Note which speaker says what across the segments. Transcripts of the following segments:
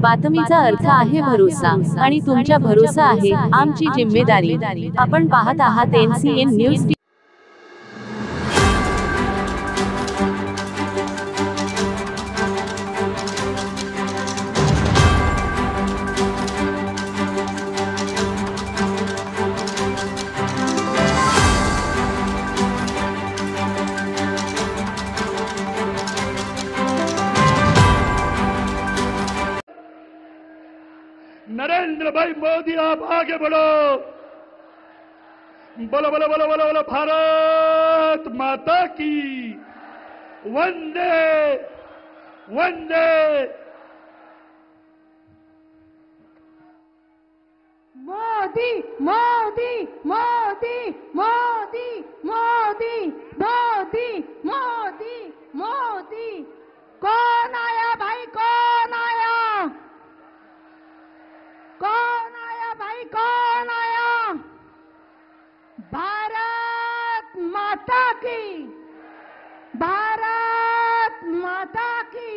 Speaker 1: बातमीचा अर्थ आहे भरोसा आणि तुमच्या भरोसा आहे आमची जिम्मेदारी। आपण पाहत आहात NCN न्यूज।
Speaker 2: नरेंद्र भाई मोदी आप आगे बढ़ो। बोलो बोलो बोलो बोलो बोलो भारत माता की वंदे वंदे।
Speaker 3: मोदी मोदी मोदी मोदी मोदी मोदी मोदी मोदी। कौन आया भाई, कौन आया, कौन आया भाई, कौन आया? भारत माता की, भारत माता की।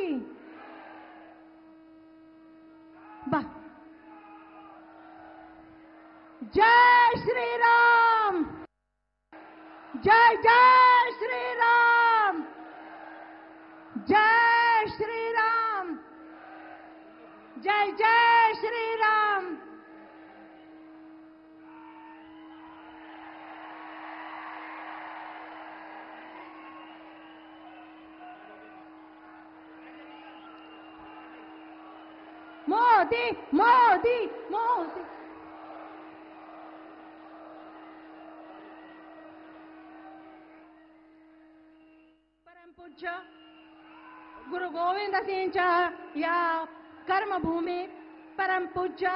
Speaker 3: जय श्री राम, जय जय श्री राम, जय श्री राम, जय जय श्री राम। मोदी मोदी मोदी। परमपूज्य गुरु गोविंद सिंहच्या या कर्मभूमीत, परमपूज्य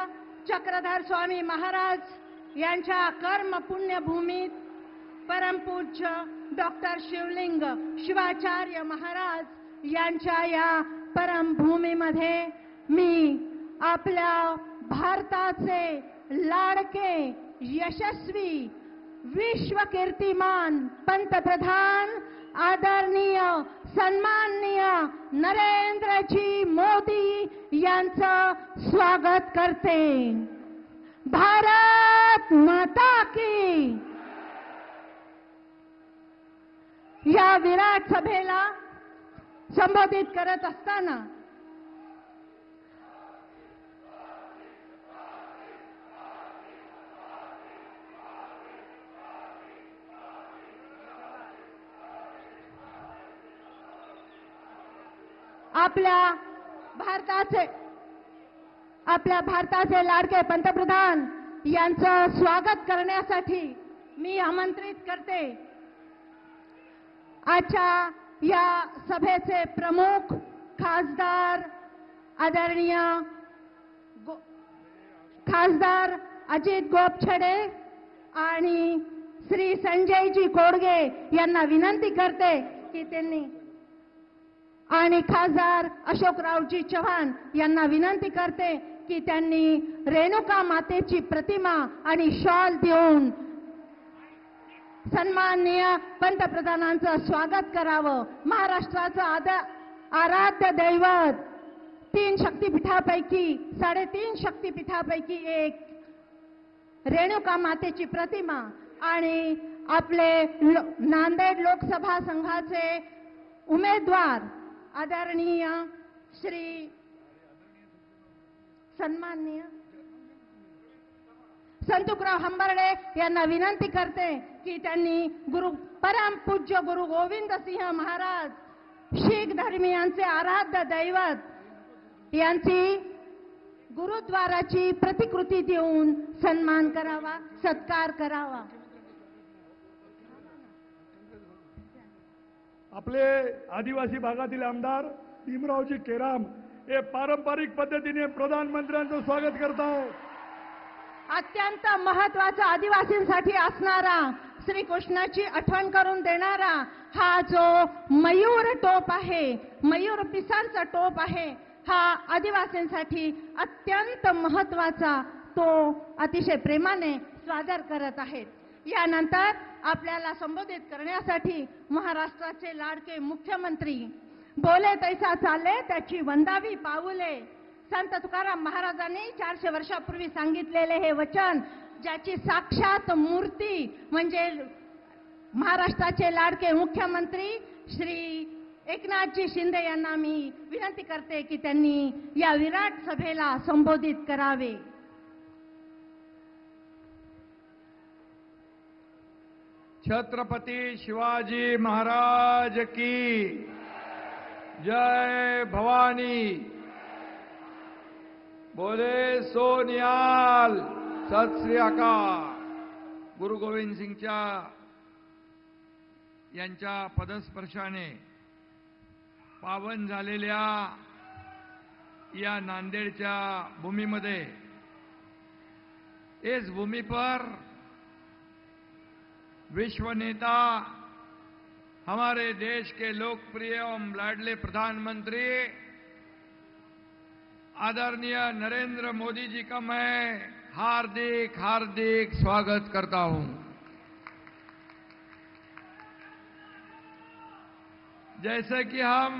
Speaker 3: चक्रधर स्वामी महाराज यांच्या कर्म पुण्यभूमीत, परमपूज्य डॉक्टर शिवलिंग शिवाचार्य महाराज यांच्या या परमभूमीमध्ये मी आपल्या भारताचे लाडके यशस्वी विश्वकीर्तिमान पंतप्रधान आदरणीय सन्माननीय नरेंद्रजी मोदी यांचं स्वागत करते। भारत माता की। या विराट सभेला संबोधित करत असताना आपल्या भारताचे लाडके पंतप्रधान यांचं स्वागत करण्यासाठी मी आमंत्रित करते। आजच्या या सभेचे प्रमुख खासदार आदरणीय खासदार अजित गोपछडे आणि श्री संजयजी कोडगे यांना विनंती करते की त्यांनी, आणि खासदार अशोकरावजी चव्हाण यांना विनंती करते की त्यांनी रेणुका मातेची प्रतिमा आणि शॉल देऊन सन्माननीय पंतप्रधानांचं स्वागत करावं। महाराष्ट्राचं आराध्य दैवत 3 शक्तिपीठापैकी 3.5 शक्तिपीठापैकी एक रेणुका मातेची प्रतिमा आणि आपले नांदेड लोकसभा संघाचे उमेदवार आदरणीय श्री सन्माननीय संतुकराव हंबर्डे यांना विनंती करते की त्यांनी परमपूज्य गुरु गोविंद सिंह महाराज शीख धर्मीयांचे आराध्य दैवत यांची गुरुद्वाराची प्रतिकृती देऊन सन्मान करावा, सत्कार करावा।
Speaker 2: आपले आदिवासी भागातील आमदार भीमरावजी केराम हे पारंपरिक पद्धतीने प्रधानमंत्र्यांचं स्वागत करतात।
Speaker 3: अत्यंत महत्त्वाचा आदिवासींसाठी असणारा श्रीकृष्णाची आठवण करून देणारा हा जो मयूर टोप आहे, मयूर पिसांचा टोप आहे, हा आदिवासींसाठी अत्यंत महत्त्वाचा तो अतिशय प्रेमाने सादर करत आहेत। यानंतर आपल्याला संबोधित करण्यासाठी महाराष्ट्राचे लाडके मुख्यमंत्री बोले तैसा चाले त्याची वंदावी पाऊले संत तुकाराम महाराजांनी 400 वर्षापूर्वी सांगितलेले हे वचन, ज्याची साक्षात मूर्ती म्हणजे महाराष्ट्राचे लाडके मुख्यमंत्री श्री एकनाथजी शिंदे यांना मी विनंती करते की त्यांनी या विराट सभेला संबोधित करावे.
Speaker 2: छत्रपती शिवाजी महाराज की जय. भवानी बोले सोनियाल. सत श्री अकाल. गुरु गोविंद सिंगच्या यांच्या पदस्पर्शाने पावन झालेल्या या नांदेडच्या भूमीमध्ये, इस भूमि पर विश्व नेता, हमारे देश के लोकप्रिय एवं लाडले प्रधानमंत्री आदरणीय नरेंद्र मोदी जी का मैं हार्दिक हार्दिक स्वागत करता हूं. जैसे कि हम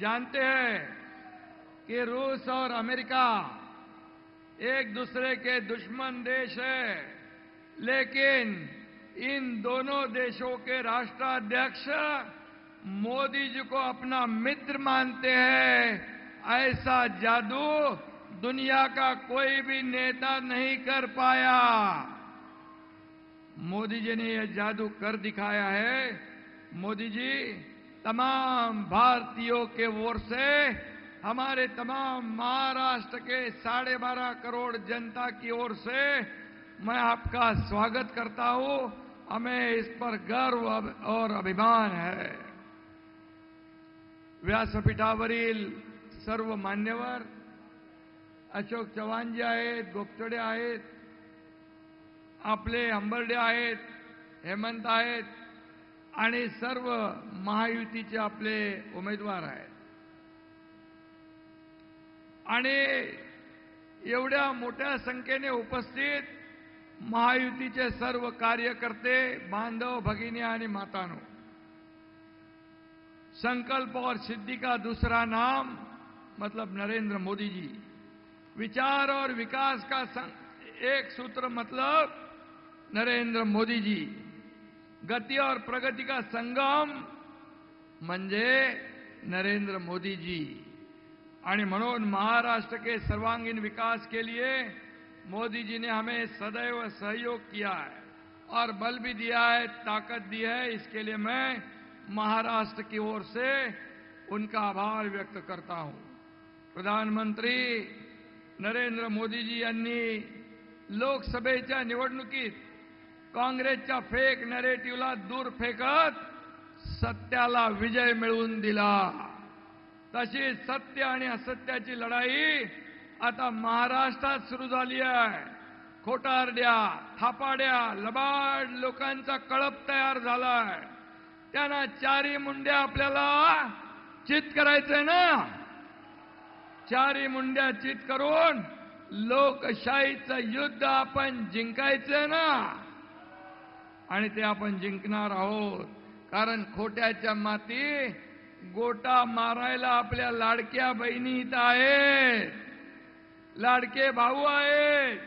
Speaker 2: जानते हैं कि रूस और अमेरिका एक दूसरे के दुश्मन देश है, लेकिन इन दोनों देशों के राष्ट्राध्यक्ष मोदी जी को अपना मित्र मानते हैं. ऐसा जादू दुनिया का कोई भी नेता नहीं कर पाया. मोदी जी ने यह जादू कर दिखाया है. मोदी जी तमाम भारतीयों के ओर से, हमारे तमाम महाराष्ट्र के 12.5 करोड़ जनता की ओर से मैं आपका स्वागत करता हूं. हमें इस पर गर्व और अभिमान है. व्यासपीठावरील सर्व मान्यवर, अशोक चव्हाणजी आहेत, गोपचडे आहेत, आपले हंबर्डे आहेत, हेमंत आहेत आणि सर्व महायुतीचे आपले उमेदवार आहेत. आणि एवढ्या मोठ्या संख्येने उपस्थित महायुतीचे सर्व कार्यकर्ते, बांधव, भगिनी आणि मातानो, संकल्प और सिद्धि का दूसरा नाम मतलब नरेंद्र मोदी जी. विचार और विकास का एक सूत्र मतलब नरेंद्र मोदी जी. गति और प्रगति का संगम म्हणजे नरेंद्र मोदी जी. आणि म्हणून महाराष्ट्र के सर्वांगीण विकास के लिए मोदी जी ने हमें सदैव सहयोग किया है और बल भी दिया है, ताकत दी है. इसके लिए मैं महाराष्ट्र की ओर से उनका आभार व्यक्त करता हूं. प्रधानमंत्री नरेंद्र मोदी जी यांनी लोकसभेच्या निवडणुकीत काँग्रेसच्या फेक नॅरेटिव्हला दूर फेकत सत्याला विजय मिळवून दिला. तशी सत्य आणि असत्याची लढाई आता महाराष्ट्रात सुरू झाली आहे. खोटारड्या, थापाड्या, लबाड लोकांचा कळप तयार झालाय. त्यांना चारी मुंड्या आपल्याला चित करायचंय ना. चारी मुंड्या चित करून लोकशाहीचं युद्ध आपण जिंकायचंय ना. आणि ते आपण जिंकणार आहोत. कारण खोट्याच्या माती गोटा मारायला आपल्या लाडक्या बहिणी इथं आहेत, लाडके भाऊ आहेत,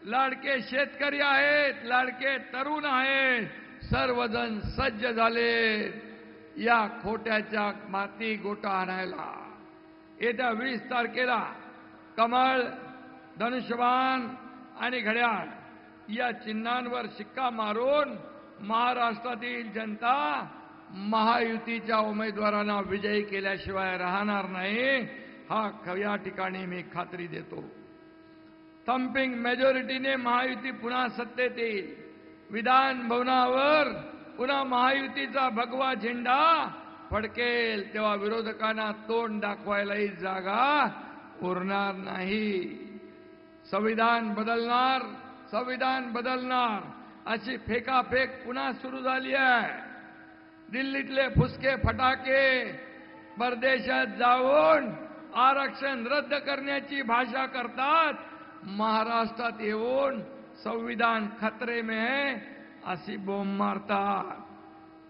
Speaker 2: लाडके शेतकरी आहेत, लाडके तरुण आहेत. सर्वजण सज्ज झाले या खोट्याच्या माती गोटा आणायला. येत्या 20 तारखेला कमळ, धनुष्यबाण आणि घड्याळ या चिन्हांवर शिक्का मारून महाराष्ट्रातील जनता महायुतीच्या उमेदवारांना विजयी केल्याशिवाय राहणार नाही. हा या ठिकाणी मी खात्री देतो. थम्पिंग मेजॉरिटीने महायुती पुन्हा सत्तेत येईल. विधान भवनावर पुन्हा महायुतीचा भगवा झेंडा फडकेल. तेव्हा विरोधकांना तोंड दाखवायलाही जागा उरणार नाही. संविधान बदलणार, संविधान बदलणार अशी फेकाफेक पुन्हा सुरू झाली आहे. दिल्लीतले फुसके फटाके परदेशात जाऊन आरक्षण रद्द करण्याची भाषा करतात. महाराष्ट्रात येऊन संविधान खतरे में है अशी बोंब मारतात.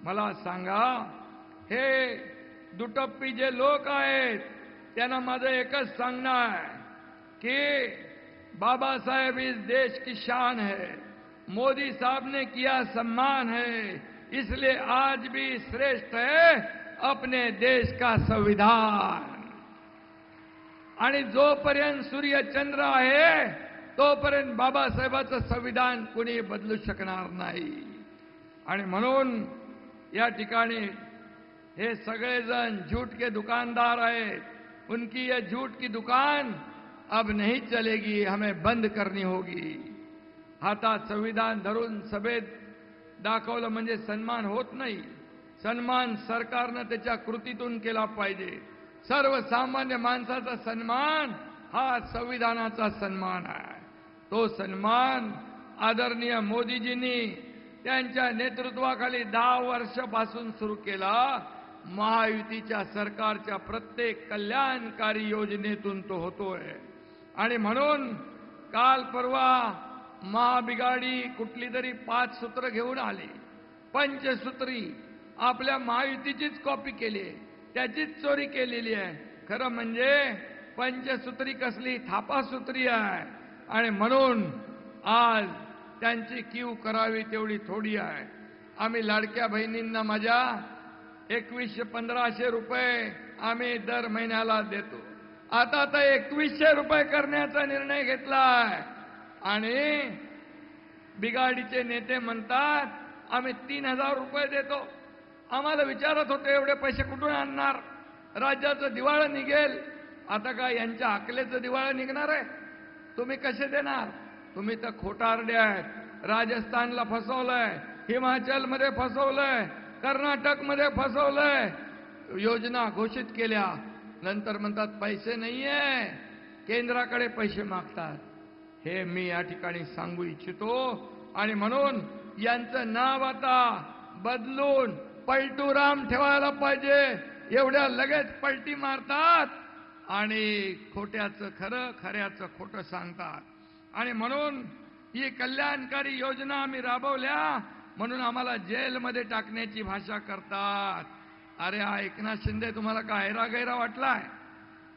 Speaker 2: मला सांगा, हे दुटप्पी जे लोक आहेत त्यांना माझं एकच सांगणं आहे कि बाबा साहेब इस देश की शान है, मोदी साहब ने किया सम्मान है, इसलिए आज भी श्रेष्ठ है अपने देश का संविधान। आणि जोपर्यंत सूर्य चंद्र आहे तोपर्यंत बाबासाहेबांचं संविधान कुणी बदलू शकणार नाही। आणि म्हणून या ठिकाणी हे सगळेजण झूठ के दुकानदार आहेत, उनकी ये झूठ की दुकान अब नहीं चलेगी, हमें बंद करनी होगी। हातात संविधान धरून सभेत दाखवलं म्हणजे सन्मान होत नाही, सन्मान सरकारनं त्याच्या कृतीतून केला पाहिजे। सर्वसामान्य माणसाचा सन्मान हा संविधानाचा सन्मान आहे। तो सन्मान आदरणीय मोदीजींनी त्यांच्या नेतृत्वाखाली 10 वर्षापासून सुरू केला। महायुतीच्या सरकारच्या प्रत्येक कल्याणकारी योजनेतून तो होतोय। आणि म्हणून काल परवा महाबिगाडी कुठली तरी 5 सूत्र घेऊन आली, पंचसूत्री आपल्या महायुतीचीच कॉपी केली आहे, त्याचीच चोरी केलेली आहे। खरं म्हणजे पंचसूत्री कसली थापासूत्री आहे। आणि म्हणून आज त्यांची कीव करावी तेवढी थोडी आहे। आम्ही लाडक्या बहिणींना माझ्या 2100-1500 रुपये आम्ही दर महिन्याला देतो। आता तर 2100 रुपये करण्याचा निर्णय घेतलाय। आणि बिगाडीचे नेते म्हणतात आम्ही 3000 रुपये देतो। आम्हाला विचारत होते एवढे पैसे कुठून आणणार, राज्याचं दिवाळं निघेल। आता काय यांच्या अकलेचं दिवाळं निघणार आहे? तुम्ही कसे देणार? तुम्ही तर खोटारडे आहेत। राजस्थानला फसवलंय, हिमाचलमध्ये फसवलंय, कर्नाटकमध्ये फसवलंय, योजना घोषित केल्या, नंतर म्हणतात पैसे नाहीये, केंद्राकडे पैसे मागतात। हे मी या ठिकाणी सांगू इच्छितो। आणि म्हणून यांचं नाव आता बदलून पलटूराम ठेवायला पाहिजे। एवढ्या लगेच पलटी मारतात आणि खोट्याचं खरं, खऱ्याचं खोटं सांगतात। आणि म्हणून ही कल्याणकारी योजना आम्ही राबवल्या म्हणून आम्हाला जेलमध्ये टाकण्याची भाषा करतात। अरे हा एकनाथ शिंदे तुम्हाला काय हैरागैरा वाटलाय?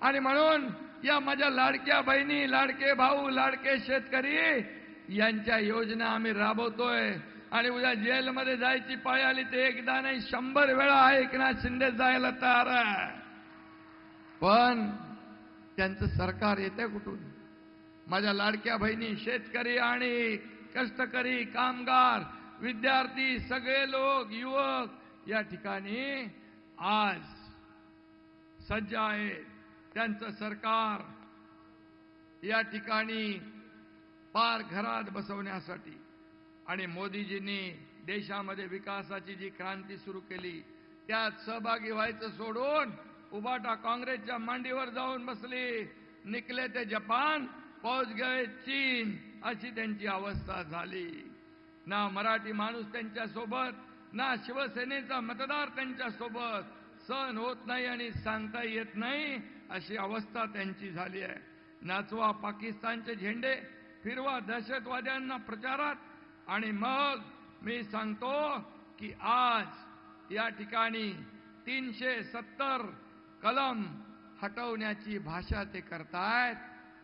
Speaker 2: आणि म्हणून या माझ्या लाडक्या बहिणी, लाडके भाऊ, लाडके शेतकरी यांच्या योजना आम्ही राबवतोय। आणि उद्या जेलमध्ये जायची पाळी आली तर एकदा नाही 100 वेळा एकनाथ शिंदे जायला तयार आहे। पण त्यांचं सरकार येते कुठून? माझ्या लाडक्या बहिणी, शेतकरी आणि कष्टकरी, कामगार, विद्यार्थी, सगळे लोक, युवक या ठिकाणी आज सज्ज आहेत। त्यांचं सरकार या ठिकाणी पार घरात बसवण्यासाठी। आणि मोदीजींनी देशामध्ये विकासाची जी क्रांती सुरू केली त्यात सहभागी व्हायचं सोडून उबाटा काँग्रेसच्या मांडीवर जाऊन बसली। निकले ते जपान, पहुंच गए चीन, अशी त्यांची अवस्था झाली। ना मराठी माणूस त्यांच्या सोबत, ना शिवसेनेचा मतदार त्यांच्या सोबत। सहन होत नाही आणि सांगता येत नाही अशी अवस्था त्यांची झाली आहे। नाचवा पाकिस्तानचे झेंडे, फिरवा दहशतवाद्यांना प्रचारात। आणि मग मी सांगतो की आज या ठिकाणी 370 कलम हटवण्याची भाषा ते करतायत।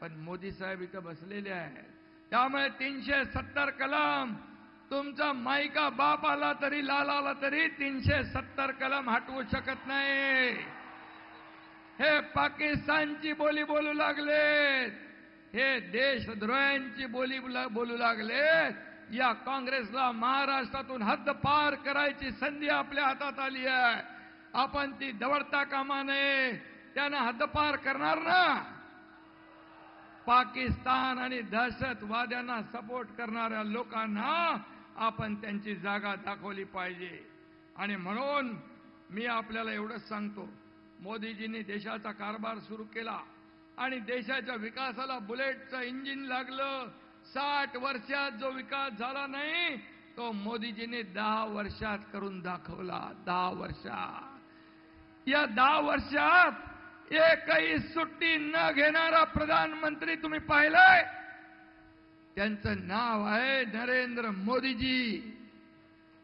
Speaker 2: पण मोदी साहेब इथं बसलेले आहेत, त्यामुळे 370 कलम तुमचा माईका बाप आला तरी, लाल आला तरी 370 कलम हटवू शकत नाही। हे पाकिस्तानची बोली बोलू लागलेत, हे देशद्रोह्यांची बोली बोलू लागलेत। या काँग्रेसला महाराष्ट्रातून हद्द पार करायची संधी आपल्या हातात आली आहे। आपण ती दवडता कामा नये, त्यांना हद्दपार करणार ना। पाकिस्तान आणि दहशतवाद्यांना सपोर्ट करणाऱ्या लोकांना आपण त्यांची जागा दाखवली पाहिजे। आणि म्हणून मी आपल्याला एवढंच सांगतो, मोदीजींनी देशाचा कारभार सुरू केला आणि देशाच्या विकासाला बुलेटचं इंजिन लागलं। 60 वर्षात जो विकास झाला नाही तो मोदीजींनी 10 वर्षात करून दाखवला। 10 वर्षात, या 10 वर्षात एकही सुट्टी न घेणारा प्रधानमंत्री तुम्ही पाहिलाय? त्यांचं नाव आहे नरेंद्र मोदीजी।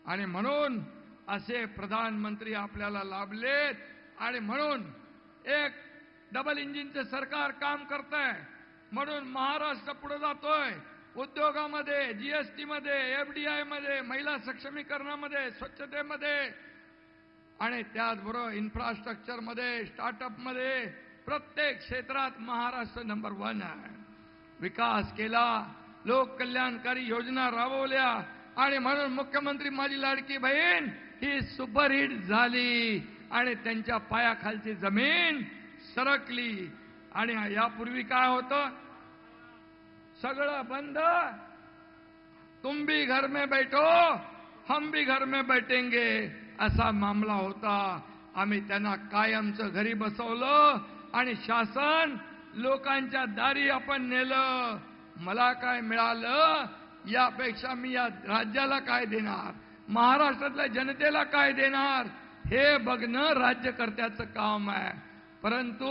Speaker 2: आणि म्हणून असे प्रधानमंत्री आपल्याला लाभलेत। आणि म्हणून एक डबल इंजिनचे सरकार काम करतंय म्हणून महाराष्ट्र पुढे जातोय. उद्योगामध्ये, जीएसटी मध्ये, एफडीआय मध्ये, महिला सक्षमीकरणामध्ये, स्वच्छतेमध्ये आणि त्याचबरोबर इन्फ्रास्ट्रक्चर मध्ये, स्टार्टअप मध्ये, प्रत्येक क्षेत्रात महाराष्ट्र नंबर 1 आहे. विकास केला, लोक कल्याणकारी योजना राबवल्या आणि म्हणून मुख्यमंत्री माझी लाडकी बहीण ही सुपरहिट झाली आणि त्यांच्या पायाखालची जमीन सरकली. आणि यापूर्वी काय होतं? सगळं बंद. तुम भी घर में बैठो, हम भी घर में बैठेंगे असा मामला होता. आम्ही त्यांना कायमचं घरी बसवलं आणि शासन लोकांच्या दारी आपण नेलं. मला काय मिळालं यापेक्षा मी या राज्याला काय देणार, महाराष्ट्रातल्या जनतेला काय देणार हे बघणं राज्यकर्त्याचं काम आहे. परंतु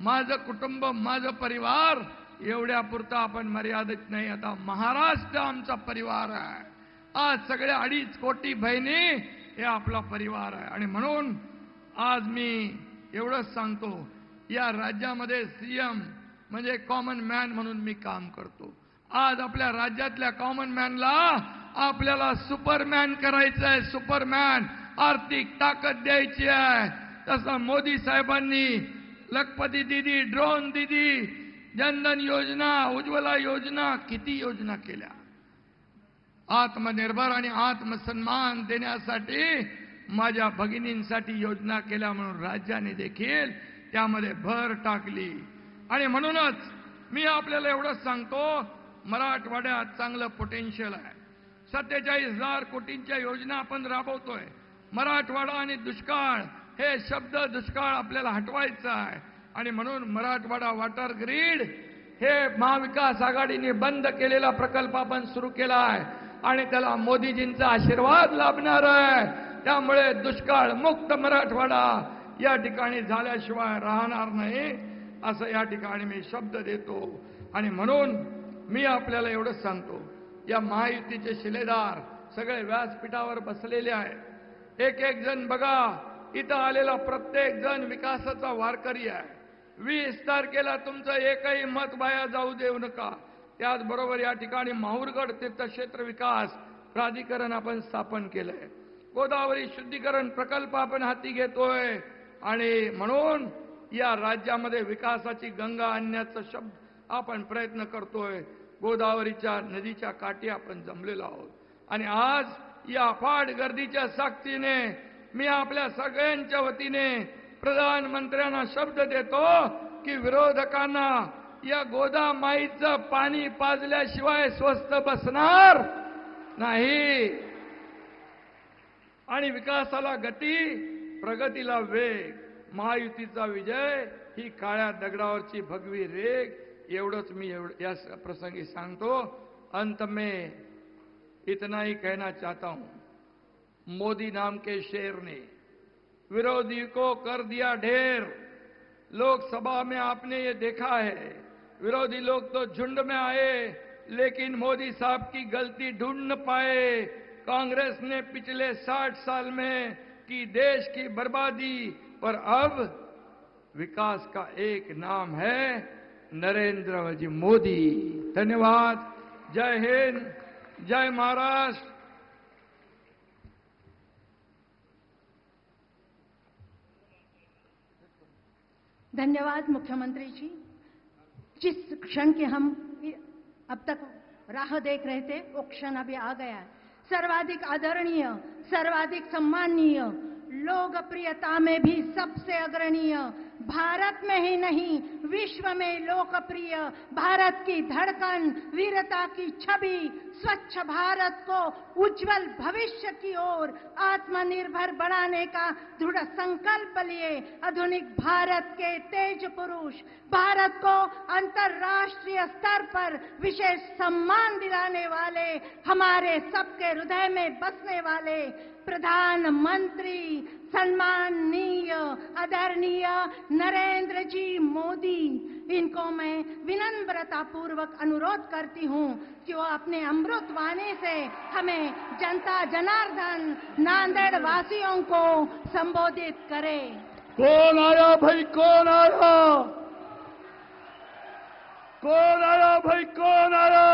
Speaker 2: माझं कुटुंब, माझं परिवार एवढ्यापुरता आपण मर्यादित नाही. आता महाराष्ट्र आमचा परिवार आहे. आज सगळ्या 2.5 कोटी बहिणी हे आपला परिवार आहे. आणि म्हणून आज मी एवढंच सांगतो, या राज्यामध्ये सीएम म्हणजे कॉमन मॅन म्हणून मी काम करतो. आज आपल्या राज्यातल्या कॉमन मॅनला आपल्याला सुपरमॅन करायचं आहे. सुपरमॅन आर्थिक ताकद द्यायची आहे. तसं मोदी साहेबांनी लखपती दीदी, ड्रोन दीदी, जनधन योजना, उज्ज्वला योजना, किती योजना केल्या. आत्मनिर्भर आणि आत्मसन्मान देण्यासाठी माझ्या भगिनींसाठी योजना केल्या म्हणून राज्याने देखील त्यामध्ये भर टाकली. आणि म्हणूनच मी आपल्याला एवढंच सांगतो, मराठवाड्यात चांगलं पोटेन्शियल आहे. 47,000 कोटींच्या योजना आपण राबवतोय. मराठवाडा आणि दुष्काळ हे शब्द दुष्काळ आपल्याला हटवायचा आहे. आणि म्हणून मराठवाडा वॉटर ग्रीड हे महाविकास आघाडीने बंद केलेला प्रकल्प आपण सुरू केला आहे आणि त्याला मोदीजींचा आशीर्वाद लाभणार आहे. त्यामुळे दुष्काळ मुक्त मराठवाडा या ठिकाणी झाल्याशिवाय राहणार नाही असं या ठिकाणी मी शब्द देतो. आणि म्हणून मी आपल्याला एवढंच सांगतो, या महायुतीचे शिलेदार सगळे व्यासपीठावर बसलेले आहेत. एक एक जण बघा, इथं आलेला प्रत्येक जण विकासाचा वारकरी आहे. 20 तारखेला तुमचं एकही मत वाया जाऊ देऊ नका. त्याचबरोबर या ठिकाणी माहूरगड तीर्थक्षेत्र विकास प्राधिकरण आपण स्थापन केलंय. गोदावरी शुद्धीकरण प्रकल्प आपण हाती घेतोय. आणि म्हणून या राज्यामध्ये विकासाची गंगा आणण्याचा शब्द आपण प्रयत्न करतोय. गोदावरीच्या नदीच्या काठी आपण जमलेलो आहोत. आणि आज या अफाट गर्दीच्या साक्षीने मी आपल्या सगळ्यांच्या वतीने प्रधानमंत्र्यांना शब्द देतो की विरोधकांना या गोदामाईचं पाणी पाजल्याशिवाय स्वस्थ बसणार नाही. आणि विकासाला गती, प्रगतीला वेग, महायुतीचा विजय ही काळ्या दगडावरची भगवी रेग. एवढंच मी या प्रसंगी सांगतो. अंत में इतना ही कहना चाहता हूं, मोदी नाम के शेर ने विरोधी को कर दिया ढेर. लोकसभा में आपने ये देखा है, विरोधी लोग तो झुंड में आए लेकिन मोदी साहब की गलती ढूंढ न पाए. कांग्रेस ने पिछले 60 साल में की देश की बर्बादी, पर अब विकास का एक नाम है नरेंद्र जी मोदी. धन्यवाद. जय हिंद, जय महाराष्ट्र.
Speaker 3: धन्यवाद मुख्यमंत्री जी. जिस क्षण की हम अब तक राह देख रहे थे वो क्षण अभी आ गया है. सर्वाधिक आदरणीय, सर्वाधिक सम्माननीय, लोकप्रियता में भी सबसे अग्रणीय, भारत में ही नहीं विश्व में लोकप्रिय, भारत की धड़कन, वीरता की छवि, स्वच्छ भारत को उज्जवल भविष्य की ओर आत्मनिर्भर बनाने का दृढ़ संकल्प लिए आधुनिक भारत के तेज पुरुष, भारत को अंतर्राष्ट्रीय स्तर पर विशेष सम्मान दिलाने वाले, हमारे सबके हृदय में बसने वाले प्रधानमंत्री सम्माननीय आदरणीय नरेंद्र जी मोदी, इनको मैं विनम्रता पूर्वक अनुरोध करती हूं कि वो अपने अमृत वाणी से हमें जनता जनार्दन नांदेड़ वासियों को संबोधित करें.
Speaker 2: कौन आया भाई, कौन आया? कौन आया भाई, कौन आया?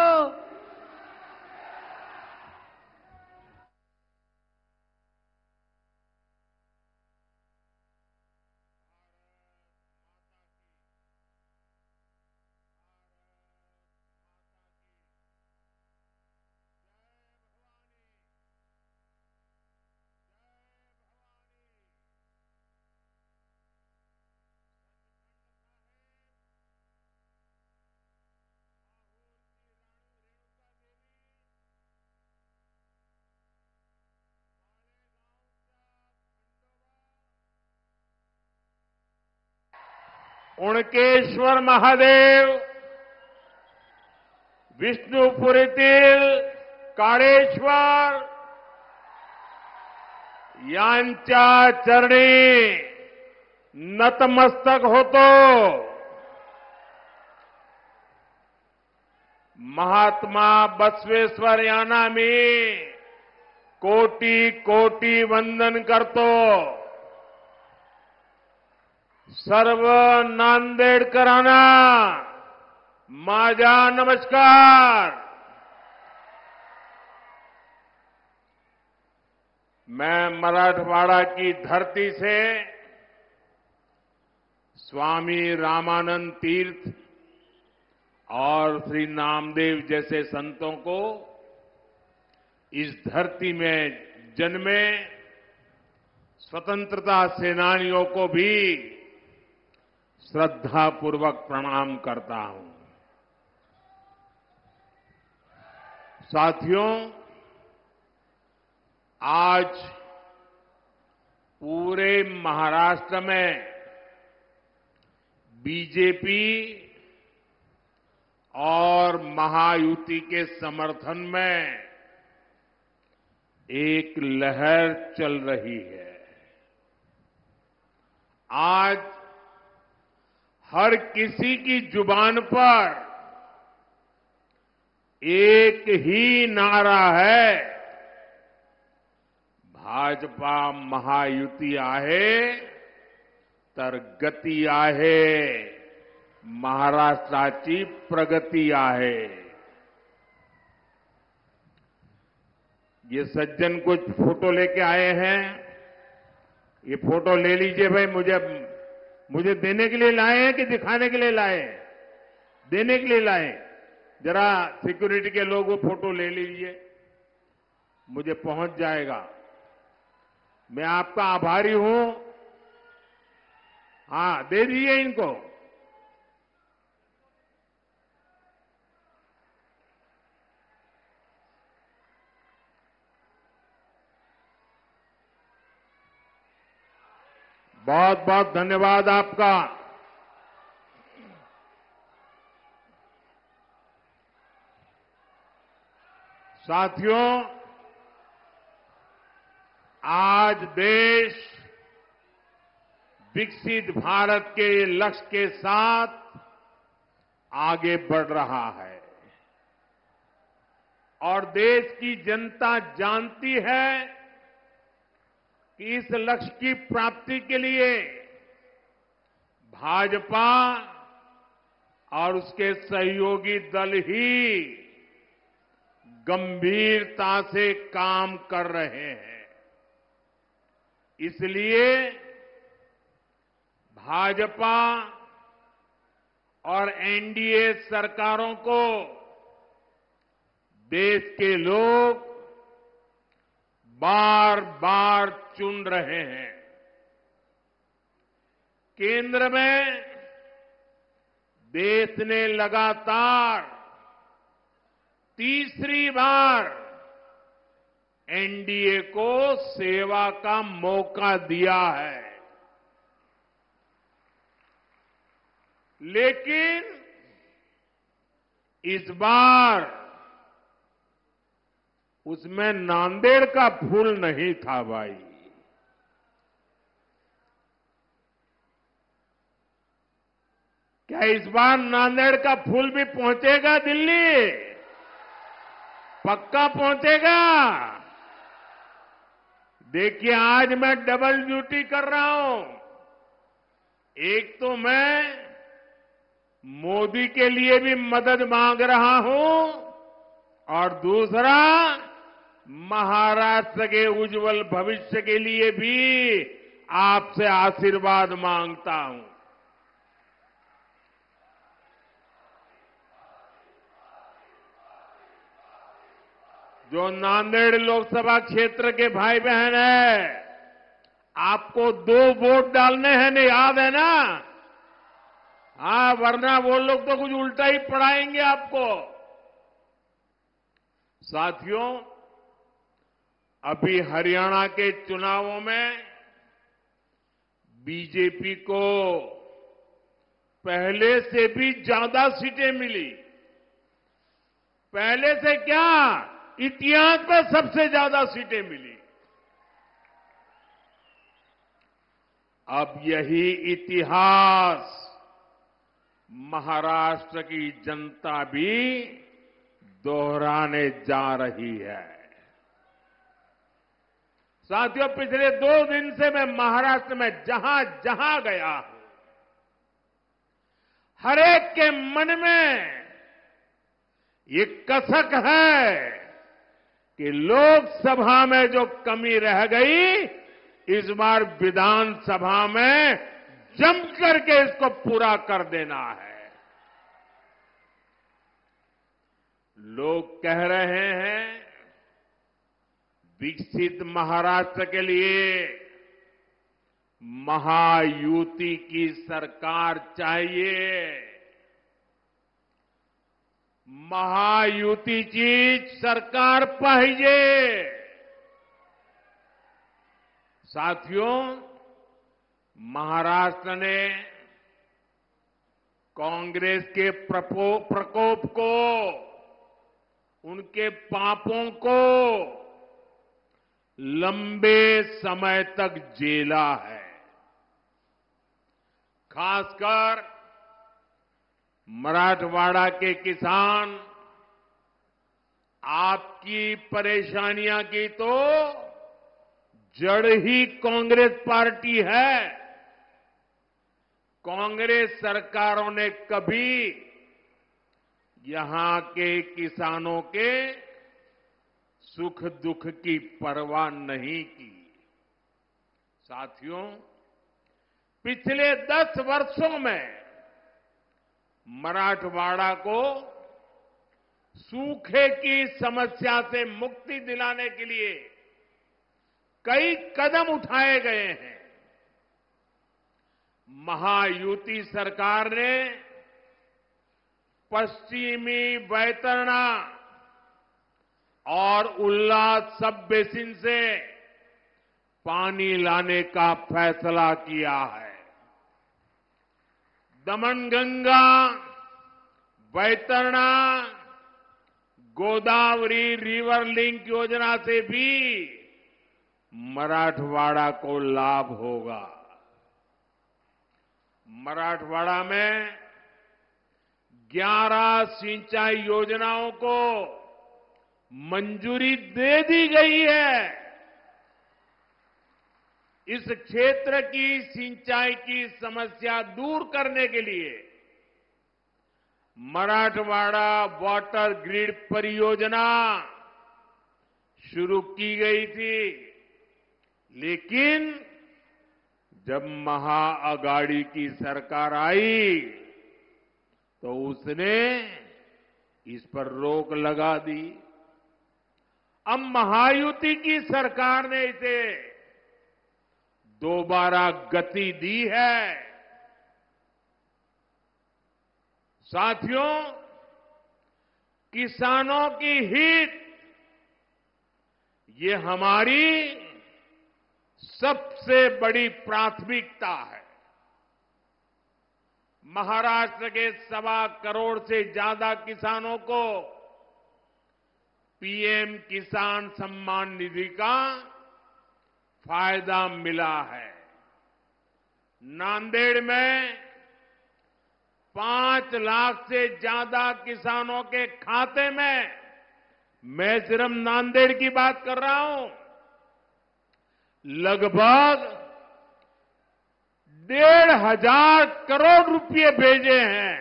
Speaker 2: उणकेश्वर महादेव, विष्णुपुरीतील काळेश्वर यांच्या चरणी नतमस्तक होतो. महात्मा बसवेश्वर यांना मी कोटी कोटी वंदन करतो. सर्व नांदेडकरांना माझा नमस्कार. मैं मराठवाड़ा की धरती से स्वामी रामानंद तीर्थ और श्री नामदेव जैसे संतों को इस धरती में जन्मे स्वतंत्रता सेनानियों को भी श्रद्धापूर्वक प्रणाम करता हूं. साथियों, आज पूरे महाराष्ट्र में बीजेपी और महायुति के समर्थन में एक लहर चल रही है. आज हर किसी की जुबान पर एक ही नारा है, भाजपा महायुती आहे तर गती आहे, महाराष्ट्राची प्रगती आहे. ये सज्जन कुछ फोटो लेके आए हैं. ये फोटो ले लीजिए भाई. मुझे देने के लिए लाए हैं कि दिखाने के लिए लाए हैं? देने के लिए लाए. जरा सिक्योरिटी के लोग वो फोटो ले लीजिए, मुझे पहुंच जाएगा. मैं आपका आभारी हूं. हां, दे दीजिए इनको. बहुत बहुत धन्यवाद आपका. साथियों, आज देश विकसित भारत के लक्ष्य के साथ आगे बढ़ रहा है और देश की जनता जानती है कि इस लक्ष्य की प्राप्ति के लिए भाजपा और उसके सहयोगी दल ही गंभीरता से काम कर रहे हैं. इसलिए भाजपा और एनडीए सरकारों को देश के लोग बार बार चुन रहे हैं. केंद्र में देश ने लगातार तीसरी बार एनडीए को सेवा का मौका दिया है. लेकिन इस बार उसमें नांदेड़ का फूल नहीं था भाई. क्या इस बार नांदेड़ का फूल भी पहुंचेगा दिल्ली? पक्का पहुंचेगा. देखिए, आज मैं डबल ड्यूटी कर रहा हूं.
Speaker 4: एक तो मैं मोदी के लिए भी मदद मांग रहा हूं और दूसरा महाराष्ट्र के उज्जवल भविष्य के लिए भी आपसे आशीर्वाद मांगता हूं। जो नांदेड़ लोकसभा क्षेत्र के भाई बहन है, आपको 2 वोट डालने हैं ना, याद है ना? हाँ, वरना वो लोग तो कुछ उल्टा ही पढ़ाएंगे आपको। साथियों, अभी हरियाणा के चुनावों में बीजेपी को पहले से भी ज्यादा सीटें मिली। पहले से क्या, इतिहास में सबसे ज्यादा सीटें मिली। अब यही इतिहास महाराष्ट्र की जनता भी दोहराने जा रही है। साथियों, पिछले 2 दिन से मैं महाराष्ट्र में जहां जहां गया हूं, हर एक के मन में ये कसक है कि लोकसभा में जो कमी रह गई, इस बार विधानसभा में जम करके इसको पूरा कर देना है। लोग कह रहे हैं विकसित महाराष्ट्र के लिए महायुति की सरकार चाहिए। महायुतीची सरकार पाहिजे। साथियों, महाराष्ट्र ने कांग्रेस के प्रकोप को, उनके पापों को लंबे समय तक झेला है। खासकर मराठवाड़ा के किसान, आपकी परेशानियां की तो जड़ ही कांग्रेस पार्टी है। कांग्रेस सरकारों ने कभी यहां के किसानों के सुख दुख की परवाह नहीं की। साथियों, पिछले 10 वर्षों में मराठवाड़ा को सूखे की समस्या से मुक्ति दिलाने के लिए कई कदम उठाए गए हैं। महायुति सरकार ने पश्चिमी बैतरणी और उल्लास सब बेसिन से पानी लाने का फैसला किया है। दमनगंगा, बैतरणी, गोदावरी रिवर लिंक योजना से भी मराठवाड़ा को लाभ होगा। मराठवाड़ा में 11 सिंचाई योजनाओं को मंजूरी दे दी गई है। इस क्षेत्र की सिंचाई की समस्या दूर करने के लिए मराठवाड़ा वाटर ग्रिड परियोजना शुरू की गई थी, लेकिन जब महाअगाड़ी की सरकार आई तो उसने इस पर रोक लगा दी। अब महायुति की सरकार ने इसे दोबारा गति दी है। साथियों, किसानों की हित ये हमारी सबसे बड़ी प्राथमिकता है। महाराष्ट्र के 1.25 करोड़ से ज्यादा किसानों को पीएम किसान सम्मान निधि का फायदा मिला है। नांदेड़ में 5 लाख से ज्यादा किसानों के खाते में, मैं सिर्फ नांदेड़ की बात कर रहा हूं, लगभग 1,500 करोड़ रुपए भेजे हैं।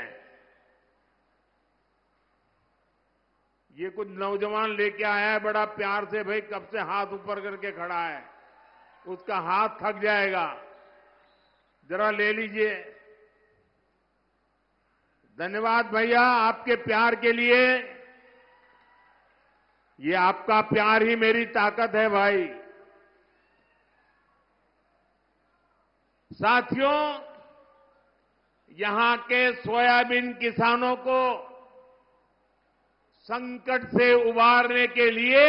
Speaker 4: ये कुछ नौजवान लेके आया है बड़ा प्यार से, भाई कब से हाथ ऊपर करके खड़ा है, उसका हाथ थक जाएगा, जरा ले लीजिए। धन्यवाद भैया आपके प्यार के लिए। ये आपका प्यार ही मेरी ताकत है भाई। साथियों, यहां के सोयाबीन किसानों को संकट से उबारने के लिए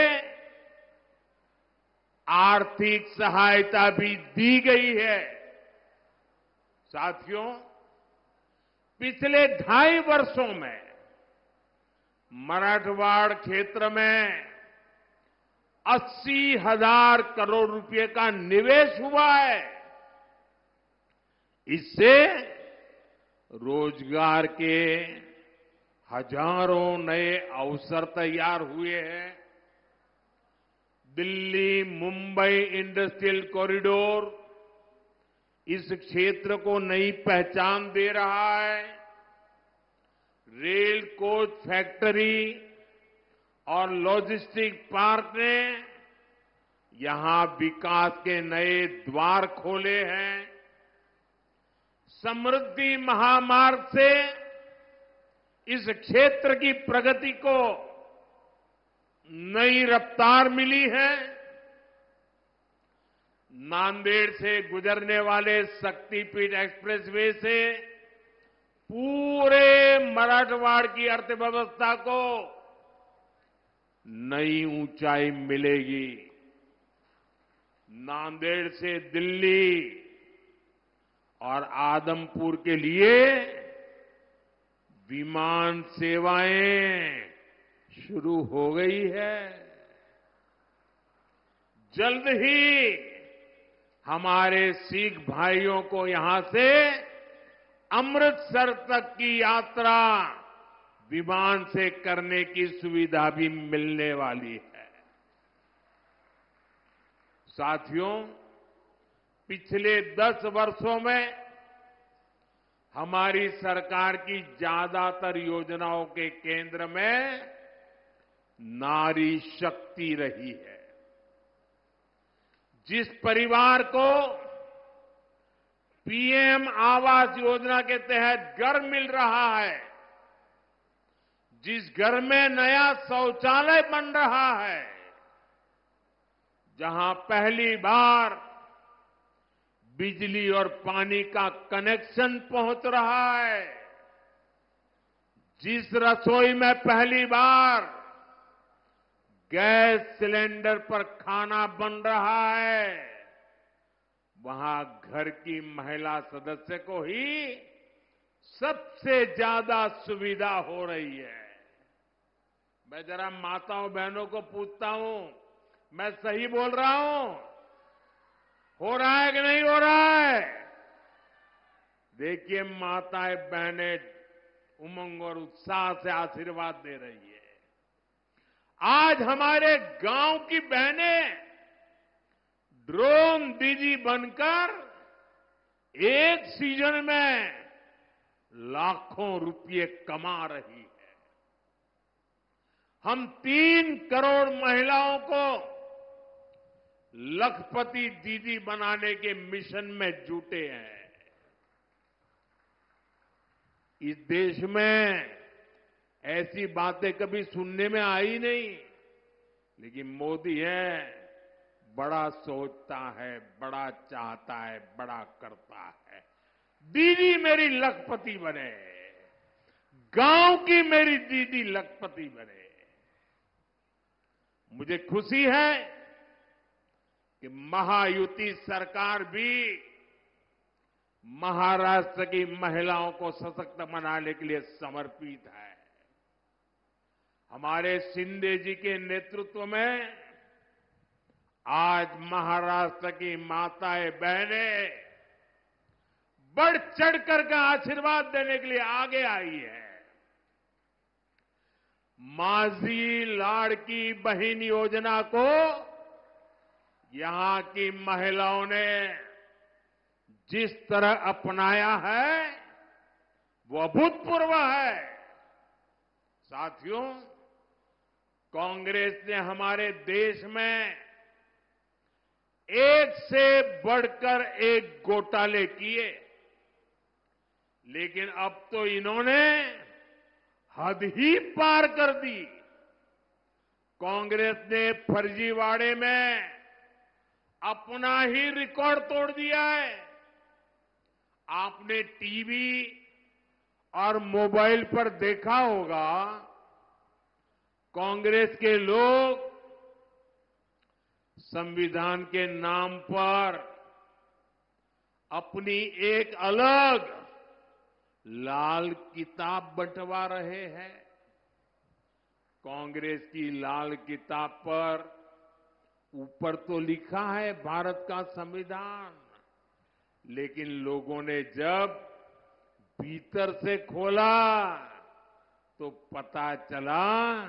Speaker 4: आर्थिक सहायता भी दी गई है। साथियों, पिछले 2.5 वर्षों में मराठवाड़ क्षेत्र में 80,000 करोड़ रुपए का निवेश हुआ है। इससे रोजगार के हजारों नए अवसर तैयार हुए हैं। दिल्ली मुंबई इंडस्ट्रियल कॉरिडोर इस क्षेत्र को नई पहचान दे रहा है। रेल कोच फैक्ट्री और लॉजिस्टिक पार्क ने यहां विकास के नए द्वार खोले हैं। समृद्धि महामार्ग से इस क्षेत्र की प्रगति को नई रफ्तार मिली है। नांदेड़ से गुजरने वाले शक्तिपीठ एक्सप्रेसवे से पूरे मराठवाड़ की अर्थव्यवस्था को नई ऊंचाई मिलेगी। नांदेड़ से दिल्ली और आदमपुर के लिए विमान सेवाएं शुरू हो गई है। जल्द ही हमारे सिख भाइयों को यहां से अमृतसर तक की यात्रा विमान से करने की सुविधा भी मिलने वाली है। साथियों, पिछले 10 वर्षों में हमारी सरकार की ज्यादातर योजनाओं के केंद्र में नारी शक्ति रही है। जिस परिवार को पीएम आवास योजना के तहत घर मिल रहा है, जिस घर में नया शौचालय बन रहा है, जहां पहली बार बिजली और पानी का कनेक्शन पहुंच रहा है, जिस रसोई में पहली बार गैस सिलेंडर पर खाना बन रहा है, वहां घर की महिला सदस्य को ही सबसे ज्यादा सुविधा हो रही है। मैं जरा माताओं बहनों को पूछता हूं, मैं सही बोल रहा हूं? हो रहा है कि नहीं हो रहा है? देखिए, माताएं बहनें उमंग और उत्साह से आशीर्वाद दे रही है। आज हमारे गांव की बहनें ड्रोन दीदी बनकर एक सीजन में लाखों रुपये कमा रही है। हम 3 करोड़ महिलाओं को लखपति दीदी बनाने के मिशन में जुटे हैं। इस देश में ऐसी बातें कभी सुनने में आई नहीं, लेकिन मोदी है, बड़ा सोचता है, बड़ा चाहता है, बड़ा करता है। दीदी मेरी लखपति बने, गांव की मेरी दीदी लखपति बने। मुझे खुशी है कि महायुति सरकार भी महाराष्ट्र की महिलाओं को सशक्त बनाने के लिए समर्पित है। हमारे शिंदे जी के नेतृत्व में आज महाराष्ट्र की माताएं बहनें बढ़ चढ़कर का आशीर्वाद देने के लिए आगे आई है। माझी लाड़की बहन योजना को यहां की महिलाओं ने जिस तरह अपनाया है वो अभूतपूर्व है। साथियों, कांग्रेस ने हमारे देश में एक से बढ़कर एक घोटाले किए, लेकिन अब तो इन्होंने हद ही पार कर दी। कांग्रेस ने फर्जीवाड़े में अपना ही रिकॉर्ड तोड़ दिया है। आपने टीवी और मोबाइल पर देखा होगा, कांग्रेस के लोग संविधान के नाम पर अपनी एक अलग लाल किताब बंटवा रहे हैं। कांग्रेस की लाल किताब पर ऊपर तो लिखा है भारत का संविधान, लेकिन लोगों ने जब भीतर से खोला तो पता चला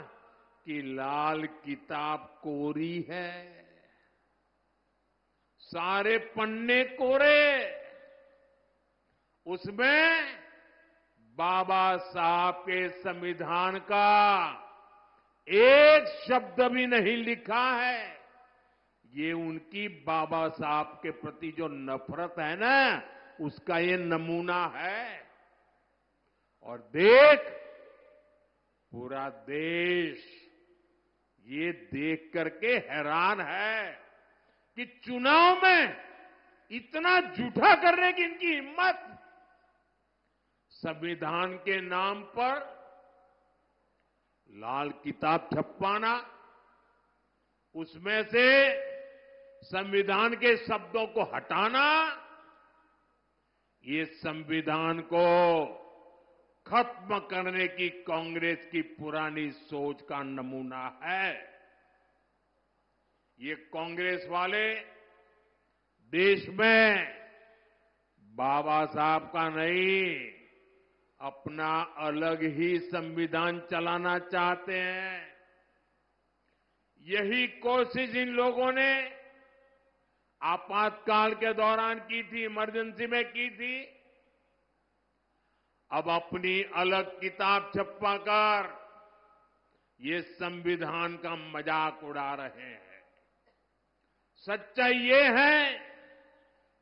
Speaker 4: कि लाल किताब कोरी है। सारे पन्ने कोरे, उसमें बाबा साहब के संविधान का एक शब्द भी नहीं लिखा है। ये उनकी बाबा साहब के प्रति जो नफरत है ना, उसका ये नमूना है। और देख, पूरा देश ये देख करके हैरान है कि चुनाव में इतना झूठा करने की इनकी हिम्मत। संविधान के नाम पर लाल किताब छपवाना, उसमें से संविधान के शब्दों को हटाना, ये संविधान को खत्म करने की कांग्रेस की पुरानी सोच का नमूना है। ये कांग्रेस वाले देश में बाबा साहब का नहीं, अपना अलग ही संविधान चलाना चाहते हैं। यही कोशिश इन लोगों ने आपातकाल के दौरान की थी, इमरजेंसी में की थी। अब अपनी अलग किताब छपवाकर ये संविधान का मजाक उड़ा रहे हैं। सच्चाई ये है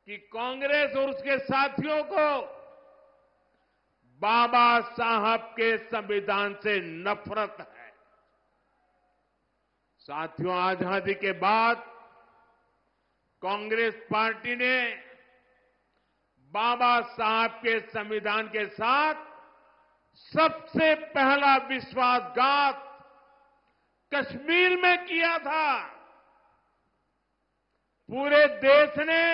Speaker 4: कि कांग्रेस और उसके साथियों को बाबा साहब के संविधान से नफरत है। साथियों, आजादी के बाद कांग्रेस पार्टी ने बाबा साहब के संविधान के साथ सबसे पहला विश्वासघात कश्मीर में किया था। पूरे देश ने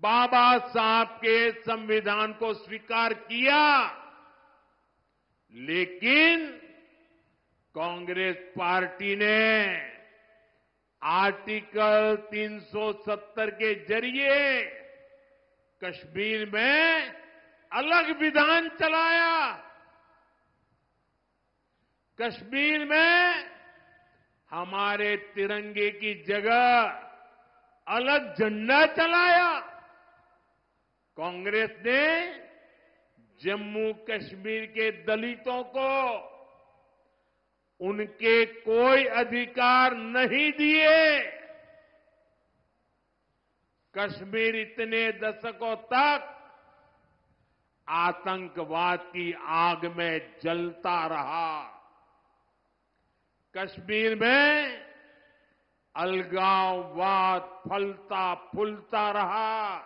Speaker 4: बाबा साहब के संविधान को स्वीकार किया, लेकिन कांग्रेस पार्टी ने आर्टिकल 370 के जरिए कश्मीर में अलग विधान चलाया। कश्मीर में हमारे तिरंगे की जगह अलग झंडा चलाया। कांग्रेस ने जम्मू कश्मीर के दलितों को उनके कोई अधिकार नहीं दिए। कश्मीर इतने दशकों तक आतंकवाद की आग में जलता रहा। कश्मीर में अलगाववाद फलता फूलता रहा।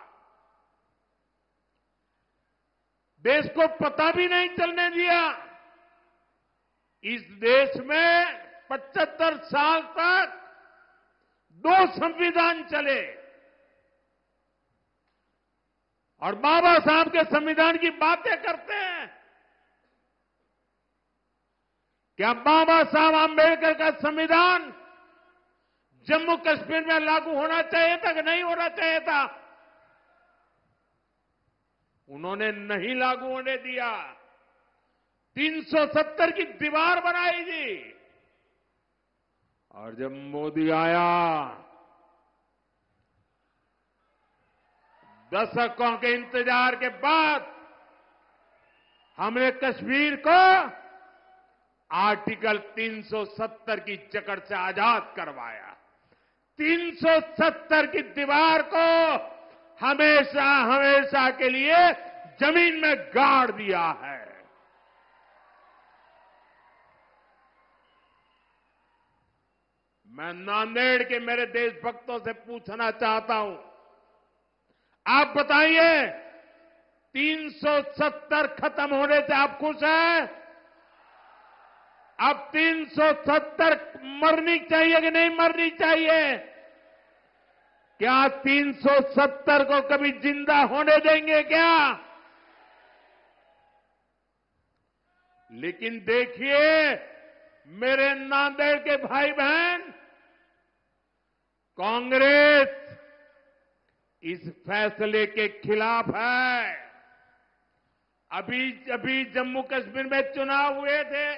Speaker 4: देश को पता भी नहीं चलने दिया। इस देश में 75 साल तक 2 संविधान चले और बाबा साहब के संविधान की बातें करते हैं। क्या बाबा साहब आंबेडकर का संविधान जम्मू कश्मीर में लागू होना चाहिए था कि नहीं होना चाहिए था? उन्होंने नहीं लागू होने दिया। 370 की दीवार बनाई थी। और जब मोदी आया दशकों के इंतजार के बाद हमने कश्मीर को आर्टिकल 370 की जकड़ से आजाद करवाया। 370 की दीवार को हमेशा हमेशा के लिए जमीन में गाड़ दिया है। मैं नांदेड़ के मेरे देशभक्तों से पूछना चाहता हूं, आप बताइए 370 खत्म होने से आप खुश हैं? अब 370 मरनी चाहिए कि नहीं मरनी चाहिए? क्या 370 को कभी जिंदा होने देंगे क्या? लेकिन देखिए मेरे नांदेड़ के भाई बहन, कांग्रेस इस फैसले के खिलाफ है। अभी जम्मू कश्मीर में चुनाव हुए थे,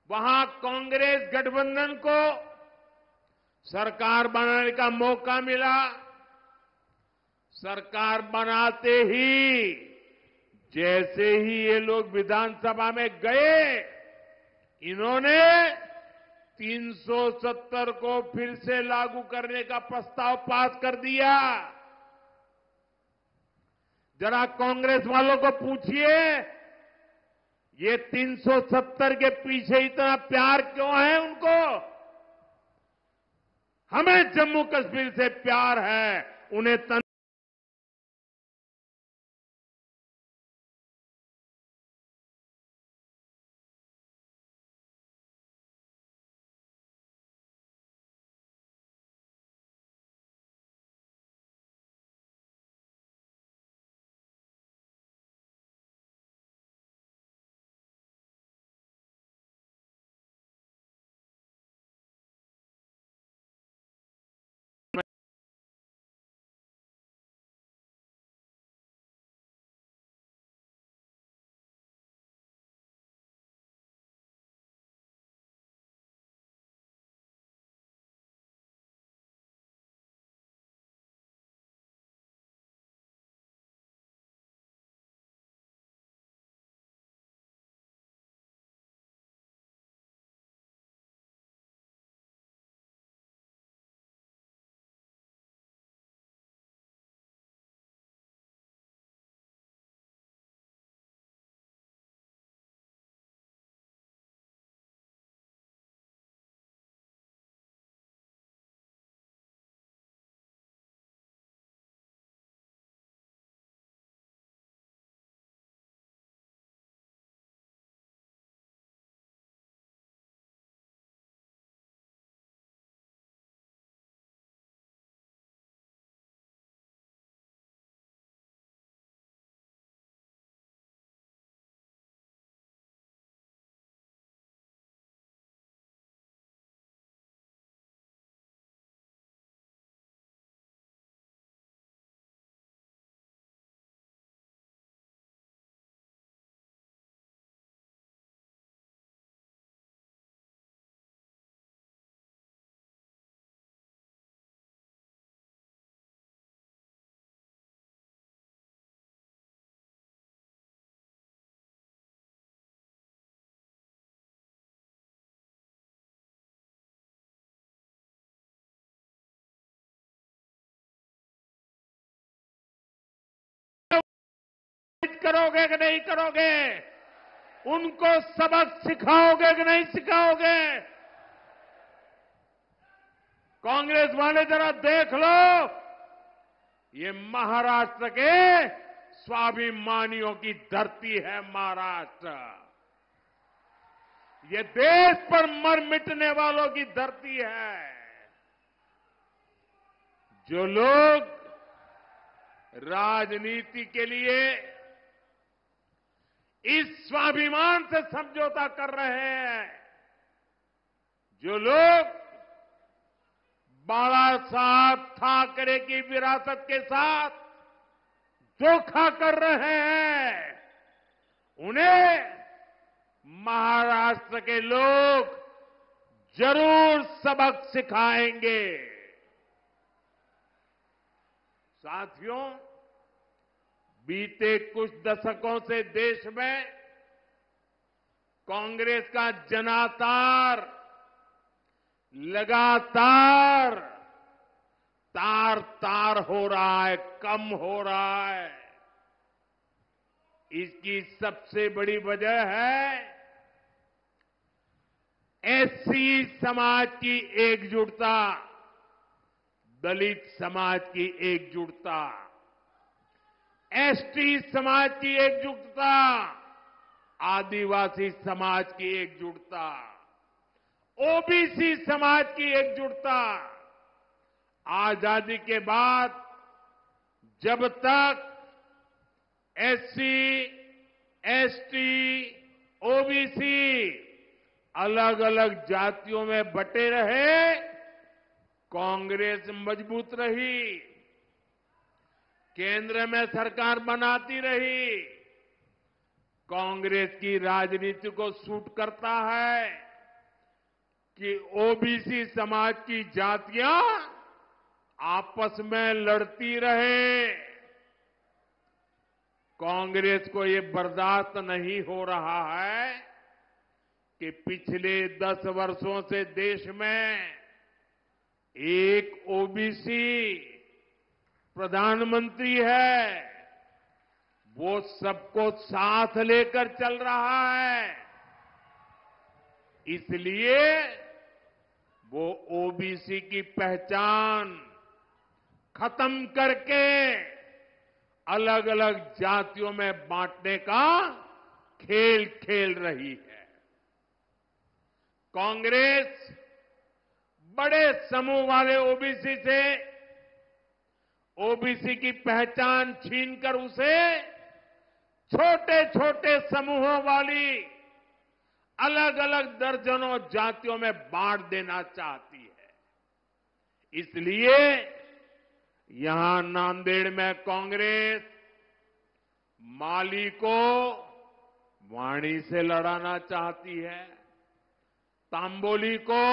Speaker 4: वहां कांग्रेस गठबंधन को सरकार बनाने का मौका मिला। सरकार बनाते ही जैसे ही ये लोग विधानसभा में गए, इन्होंने 370 को फिर से लागू करने का प्रस्ताव पास कर दिया। जरा कांग्रेस वालों को पूछिए, ये 370 के पीछे इतना प्यार क्यों है उनको? हमें जम्मू कश्मीर से प्यार है, उन्हें करोगे कि नहीं करोगे? उनको सबक सिखाओगे कि नहीं सिखाओगे? कांग्रेस वाले जरा देख लो, ये महाराष्ट्र के स्वाभिमानियों की धरती है। महाराष्ट्र ये देश पर मर मिटने वालों की धरती है। जो लोग राजनीति के लिए इस स्वाभिमान से समझौता कर रहे हैं, जो लोग बाला साहब ठाकरे की विरासत के साथ धोखा कर रहे हैं, उन्हें महाराष्ट्र के लोग जरूर सबक सिखाएंगे। साथियों, बीते कुछ दशकों से देश में कांग्रेस का जनाधार लगातार तार तार हो रहा है, कम हो रहा है। इसकी सबसे बड़ी वजह है एससी समाज की एकजुटता, दलित समाज की एकजुटता, एसटी समाज की एकजुटता, आदिवासी समाज की एकजुटता, ओबीसी समाज की एकजुटता। आजादी के बाद जब तक एससी, एसटी, ओबीसी अलग अलग जातियों में बटे रहे, कांग्रेस मजबूत रही, केंद्र में सरकार बनाती रही। कांग्रेस की राजनीति को सूट करता है कि ओबीसी समाज की जातियां आपस में लड़ती रहे। कांग्रेस को ये बर्दाश्त नहीं हो रहा है कि पिछले 10 वर्षों से देश में एक ओबीसी प्रधानमंत्री है, वो सबको साथ लेकर चल रहा है। इसलिए वो ओबीसी की पहचान खत्म करके अलग अलग जातियों में बांटने का खेल खेल रही है। कांग्रेस बड़े समूह वाले ओबीसी से ओबीसी की पहचान छीनकर उसे छोटे छोटे समूहों वाली अलग अलग दर्जनों जातियों में बांट देना चाहती है। इसलिए यहां नांदेड़ में कांग्रेस माली को वाणी से लड़ाना चाहती है, तांबोली को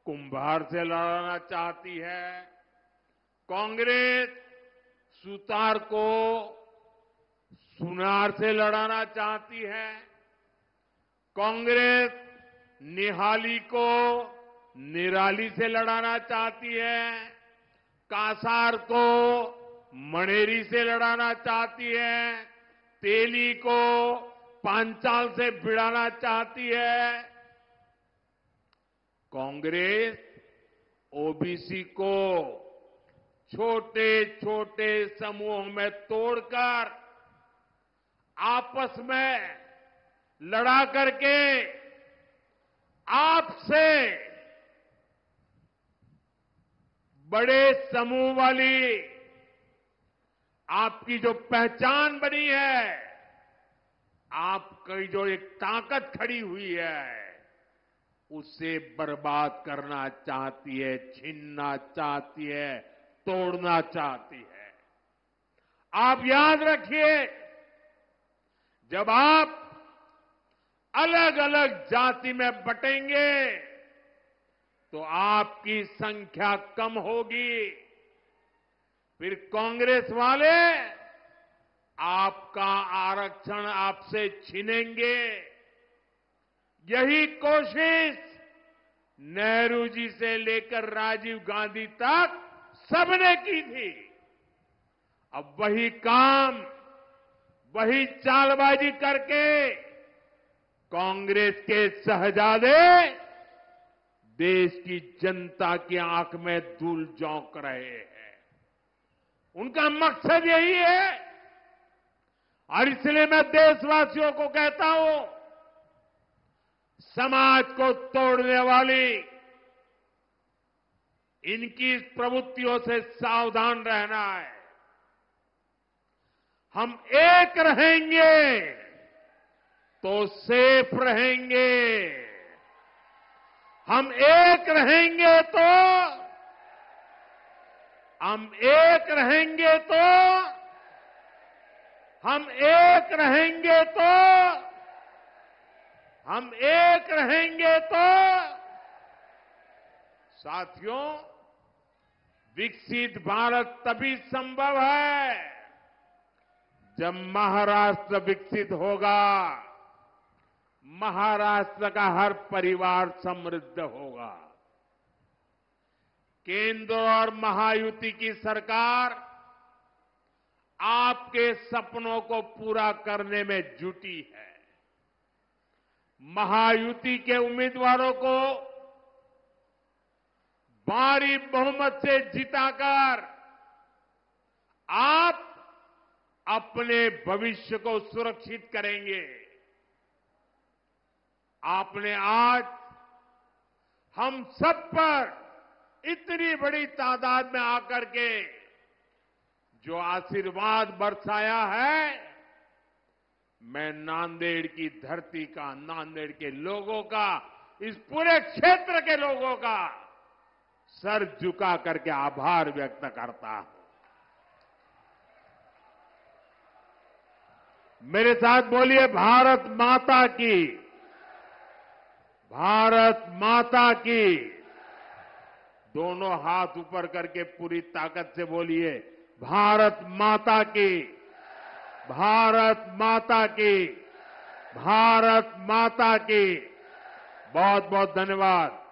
Speaker 4: कुंभार से लड़ाना चाहती है, कांग्रेस सुतार को सुनार से लड़ाना चाहती है, कांग्रेस निहाली को निराली से लड़ाना चाहती है, कासार को मणेरी से लड़ाना चाहती है, तेली को पांचाल से भिड़ाना चाहती है। कांग्रेस ओबीसी को छोटे छोटे समूहों में तोड़कर आपस में लड़ा करके आपसे बड़े समूह वाली आपकी जो पहचान बनी है, आपकी जो एक ताकत खड़ी हुई है, उसे बर्बाद करना चाहती है, छीनना चाहती है, तोड़ना चाहती है। आप याद रखिए, जब आप अलग अलग जाति में बटेंगे तो आपकी संख्या कम होगी, फिर कांग्रेस वाले आपका आरक्षण आपसे छीनेंगे। यही कोशिश नेहरू जी से लेकर राजीव गांधी तक सबने की थी। अब वही काम, वही चालबाजी करके कांग्रेस के शहजादे देश की जनता की आंख में धूल झोंक रहे हैं। उनका मकसद यही है, और इसलिए मैं देशवासियों को कहता हूं, समाज को तोड़ने वाली इनकी प्रवृत्तियों से सावधान रहना है। हम एक रहेंगे तो सेफ रहेंगे, हम एक रहेंगे तो हम एक रहेंगे तो हम एक रहेंगे तो हम एक रहेंगे तो साथियों, विकसित भारत तभी संभव है जब महाराष्ट्र विकसित होगा, महाराष्ट्र का हर परिवार समृद्ध होगा। केंद्र और महायुति की सरकार आपके सपनों को पूरा करने में जुटी है। महायुति के उम्मीदवारों को भारी बहुमत से जिताकर आप अपने भविष्य को सुरक्षित करेंगे। आपने आज हम सब पर इतनी बड़ी तादाद में आकर के जो आशीर्वाद बरसाया है, मैं नांदेड़ की धरती का, नांदेड़ के लोगों का, इस पूरे क्षेत्र के लोगों का सर झुका करके आभार व्यक्त करता हूं। मेरे साथ बोलिए भारत माता की, भारत माता की। दोनों हाथ ऊपर करके पूरी ताकत से बोलिए भारत माता की, भारत माता की, भारत माता की। बहुत बहुत धन्यवाद।